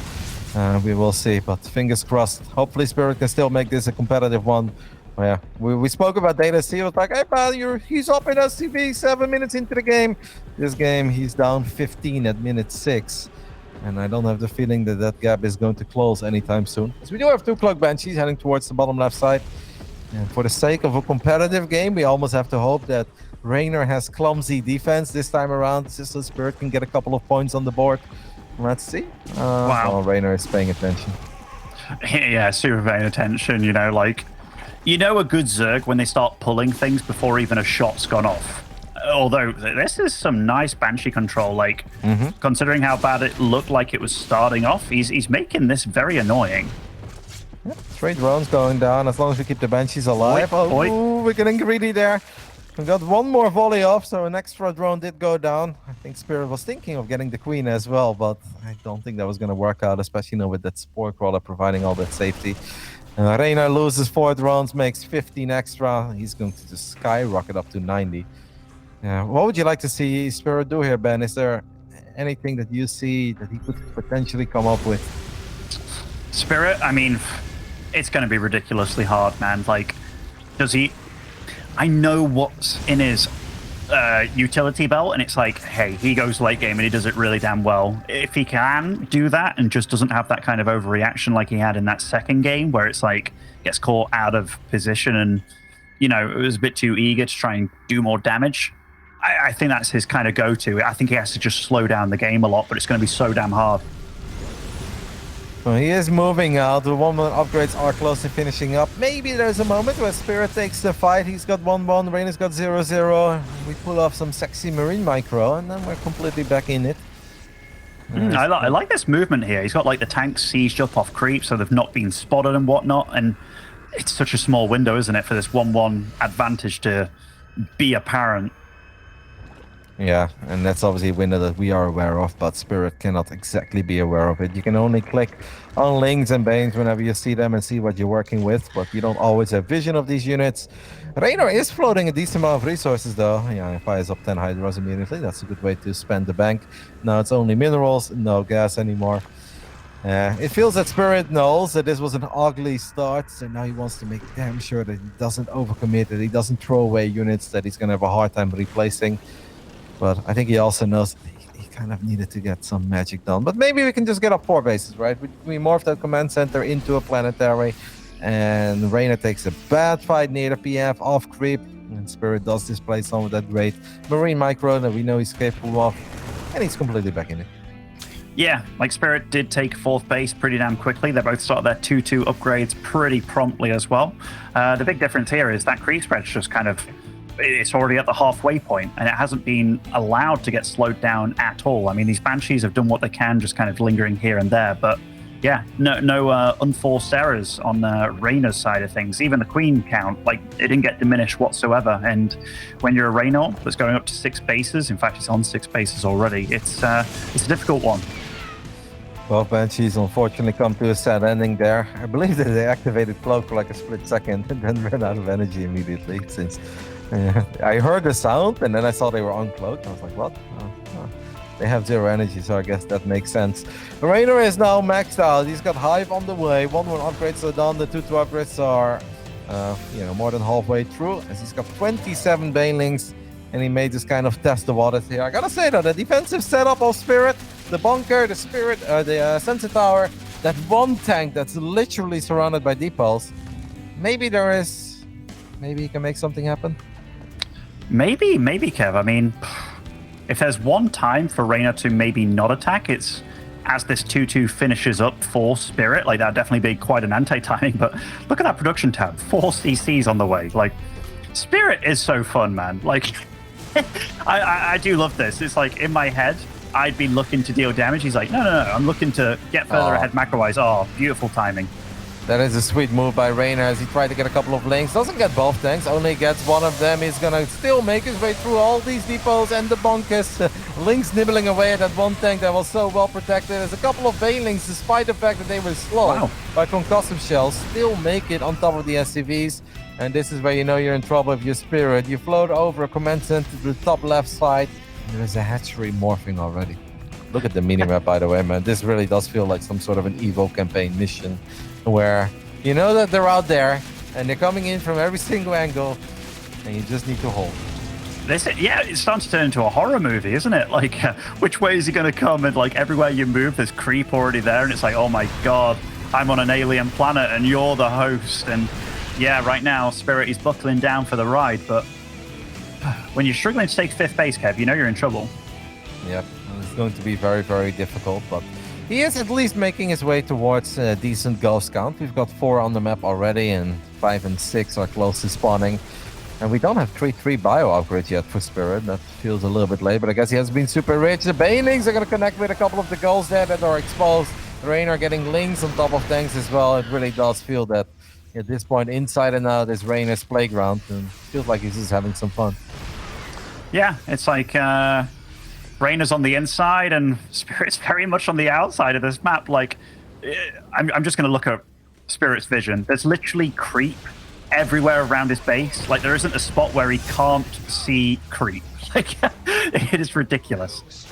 We will see, but fingers crossed. Hopefully Spirit can still make this a competitive one. Yeah, we spoke about Data C. It was like, hey, pal, he's up in SCV 7 minutes into the game. This game, he's down 15 at minute 6. And I don't have the feeling that that gap is going to close anytime soon. Because we do have 2 Cloak Banshees heading towards the bottom left side. And for the sake of a competitive game, we almost have to hope that Reynor has clumsy defense this time around, just so Spirit can get a couple of points on the board. Let's see. Wow. Well, Reynor is paying attention. Yeah, super paying attention, you know, like... You know a good Zerg when they start pulling things before even a shot's gone off. Although, this is some nice Banshee control, like, considering how bad it looked like it was starting off, he's making this very annoying. Yep, 3 drones going down, as long as we keep the Banshees alive. Oh, we're getting greedy there. We got 1 more volley off, so an extra drone did go down. I think Spirit was thinking of getting the Queen as well, but I don't think that was going to work out, especially with that Spore Crawler providing all that safety. Reynor loses 4 drones, makes 15 extra. He's going to just skyrocket up to 90. What would you like to see Spirit do here, Ben? Is there anything that you see that he could potentially come up with? Spirit, I mean, it's going to be ridiculously hard, man. Like, does he... I know what's in his utility belt, and it's like, hey, he goes late game and he does it really damn well. If he can do that and just doesn't have that kind of overreaction like he had in that second game, where it's like gets caught out of position and, you know, it was a bit too eager to try and do more damage, I think that's his kind of go-to. I think he has to just slow down the game a lot, but it's going to be so damn hard. Well, he is moving out. The 1-1 upgrades are close to finishing up. Maybe there's a moment where Spirit takes the fight. He's got 1-1, Reynor's got 0-0. We pull off some sexy Marine Micro, and then we're completely back in it. I like this movement here. He's got like the tanks sieged up off creep, so they've not been spotted and whatnot. And it's such a small window, isn't it, for this 1-1 advantage to be apparent. Yeah, and that's obviously a window that we are aware of, but Spirit cannot exactly be aware of it. You can only click on links and banes whenever you see them and see what you're working with, but you don't always have vision of these units. Reynor is floating a decent amount of resources though. Yeah, fires up 10 hydros immediately. That's a good way to spend the bank. Now it's only minerals, no gas anymore. It feels that Spirit knows that this was an ugly start, so now he wants to make damn sure that he doesn't overcommit, that he doesn't throw away units that he's going to have a hard time replacing. But I think he also knows that he kind of needed to get some magic done. But maybe we can just get up 4 bases, right? We morph that command center into a planetary, and Reynor takes a bad fight near the PF off creep, and Spirit does display some of that great Marine Micro that we know he's capable of, and he's completely back in it. Yeah, like Spirit did take 4th base pretty damn quickly. They both started their 2-2 upgrades pretty promptly as well. The big difference here is that creep spread's just kind of... It's already at the halfway point, and it hasn't been allowed to get slowed down at all. I mean, these Banshees have done what they can, just kind of lingering here and there. But yeah, no unforced errors on Reynor's side of things. Even the Queen count, like, it didn't get diminished whatsoever. And when you're a Reynor that's going up to 6 bases, in fact, it's on 6 bases already, it's a difficult one. Both Banshees unfortunately come to a sad ending there. I believe that they activated Cloak for like a split second and then ran out of energy immediately, since I heard the sound and then I saw they were uncloaked. I was like, what? They have 0 energy, so I guess that makes sense. Reynor is now maxed out. He's got Hive on the way. 1-1 upgrades are done. The 2-2 upgrades are more than halfway through, as he's got 27 Banelings, and he made this kind of test the waters here. I gotta say though, the defensive setup of Spirit, the bunker, the Spirit, the Sensor Tower, that 1 tank that's literally surrounded by depots, maybe he can make something happen. Maybe, Kev. I mean, if there's one time for Reynor to maybe not attack, it's as this 2-2 finishes up for Spirit. Like, that'd definitely be quite an anti-timing, but look at that production tab. 4 CCs on the way. Like, Spirit is so fun, man. Like, I do love this. It's like, in my head, I'd be looking to deal damage. He's like, no, I'm looking to get further ahead macro-wise. Oh, beautiful timing. That is a sweet move by Reynor as he tried to get a couple of links. Doesn't get both tanks, only gets one of them. He's gonna still make his way through all these depots and the bunkers. Links nibbling away at that one tank that was so well protected. There's a couple of Banelings, despite the fact that they were slow by concussive shells, still make it on top of the SCVs. And this is where you know you're in trouble if you're Spirit. You float over a command center to the top left side. And there's a hatchery morphing already. Look at the minimap, by the way, man. This really does feel like some sort of an Evo campaign mission, where you know that they're out there and they're coming in from every single angle and you just need to hold. Yeah, it's starting to turn into a horror movie, isn't it? Like, which way is he going to come? And like everywhere you move, there's creep already there, and it's like, oh my god, I'm on an alien planet and you're the host. And yeah, right now Spirit is buckling down for the ride, but when you're struggling to take 5th base, Kev, you know you're in trouble. Yep, it's going to be very, very difficult, but he is at least making his way towards a decent ghost count. We've got 4 on the map already, and 5 and 6 are close to spawning. And we don't have 3-3 bio upgrade yet for Spirit. That feels a little bit late, but I guess he has been super rich. The Banelings are going to connect with a couple of the ghosts there that are exposed. Reynor getting links on top of tanks as well. It really does feel that at this point, inside and out is Reynor's playground, and feels like he's just having some fun. Yeah, it's like Reynor's on the inside and Spirit's very much on the outside of this map. Like, I'm just going to look at Spirit's vision. There's literally creep everywhere around his base. Like, there isn't a spot where he can't see creep. Like, it is ridiculous.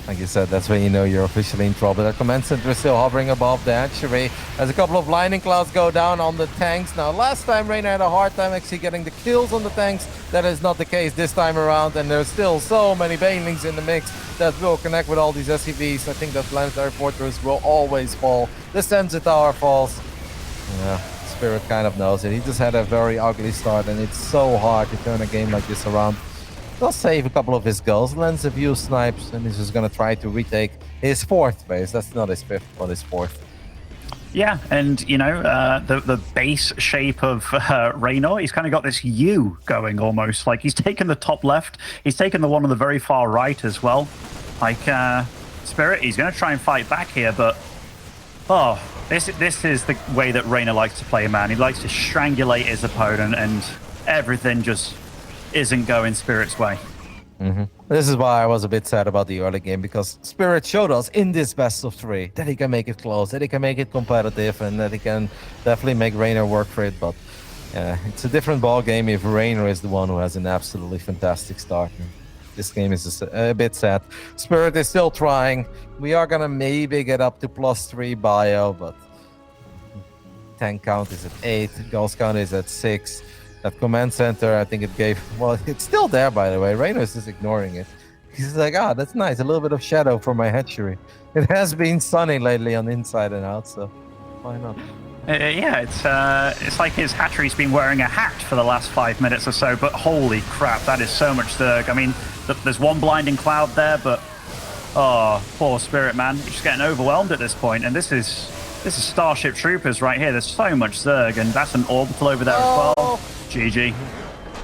Like you said, that's when you know you're officially in trouble. The command center is still hovering above the hatchery as a couple of lightning clouds go down on the tanks. Now, last time Reynor had a hard time actually getting the kills on the tanks. That is not the case this time around, and there's still so many Banelings in the mix that will connect with all these SCVs. I think that Planetary Fortress will always fall. The Sensor Tower falls. Yeah, Spirit kind of knows it. He just had a very ugly start, and it's so hard to turn a game like this around. He'll save a couple of his goals, lands a few snipes, and he's just going to try to retake his 4th base. That's not his 5th, but his 4th. Yeah, and, you know, the base shape of Reynor, he's kind of got this U going almost. Like, he's taken the top left. He's taken the one on the very far right as well. Like, Spirit, he's going to try and fight back here, but... Oh, this is the way that Reynor likes to play, man. He likes to strangulate his opponent, and everything just isn't going Spirit's way. This is why I was a bit sad about the early game, because Spirit showed us in this best of 3 that he can make it close, that he can make it competitive, and that he can definitely make Reynor work for it. But it's a different ball game if Reynor is the one who has an absolutely fantastic start. This game is just a bit sad. Spirit is still trying. We are gonna maybe get up to +3 bio, but tank count is at 8, ghost count is at 6. That command center, I think it gave... Well, it's still there, by the way. Reynor is just ignoring it. He's like, that's nice. A little bit of shadow for my hatchery. It has been sunny lately on inside and out, so why not? Yeah, it's like his hatchery's been wearing a hat for the last 5 minutes or so, but holy crap, that is so much Zerg. I mean, there's one blinding cloud there, but... Oh, poor Spirit, man. He's just getting overwhelmed at this point, and this is Starship Troopers right here. There's so much Zerg, and that's an orbital over there as well. GG.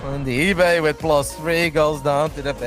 And the eBay with +3 goes down to the